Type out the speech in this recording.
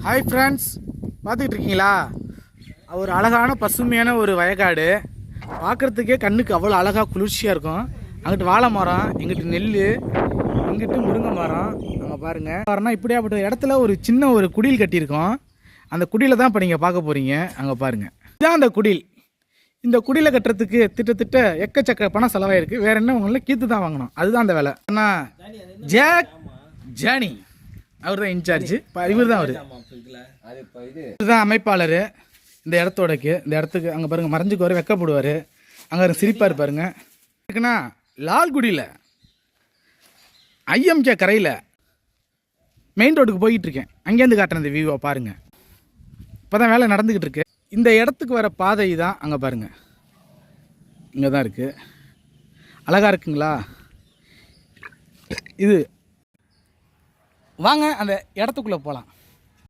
Hi friends, பார்த்துக்கிட்டு இருக்கீங்களா? ஒரு அழகான பசுமையான ஒரு வயக்காடு. பார்க்குறதுக்கே கண்ணுக்கு அவ்வளோ அழகாக குளிர்ச்சியாக இருக்கும். அங்கிட்டு வாழை மரம், எங்கிட்டு நெல், இங்கிட்டு முருங்கை மரம். அங்கே பாருங்கள் பாருன்னா இப்படியாப்பட்ட இடத்துல ஒரு சின்ன ஒரு குடில் கட்டியிருக்கோம். அந்த குடியில் தான் இப்போ நீங்கள் பார்க்க போகிறீங்க. அங்கே பாருங்கள், இதுதான் அந்த குடில். இந்த குடியில் கட்டுறதுக்கு திட்டத்திட்ட எக்கச்சக்க பணம் செலவாயிருக்கு. வேறு என்ன உங்களை கீத்து தான் வாங்கணும். அதுதான் அந்த வேலை. ஆனால் ஜாக் ஜானி அவர் தான் இன்சார்ஜ். இவர் தான் இதுதான் அமைப்பாளர். இந்த இடத்துக்கு அங்கே பாருங்கள் மறைஞ்சுக்குவார், வெக்கப்படுவார். அங்கே சிரிப்பார் பாருங்க. இருக்குன்னா லால்குடியில் ஐஎம்கே கரையில் மெயின் ரோடுக்கு போயிட்டுருக்கேன். அங்கேருந்து காட்டுறேன் இந்த வியூவை பாருங்கள். இப்போ தான் வேலை நடந்துக்கிட்டு இருக்கு. இந்த இடத்துக்கு வர பாதை தான் அங்கே பாருங்கள், இங்கே தான் இருக்குது. அழகாக இருக்குங்களா? இது வாங்க அந்த இடத்துக்குள்ளே போகலாம்.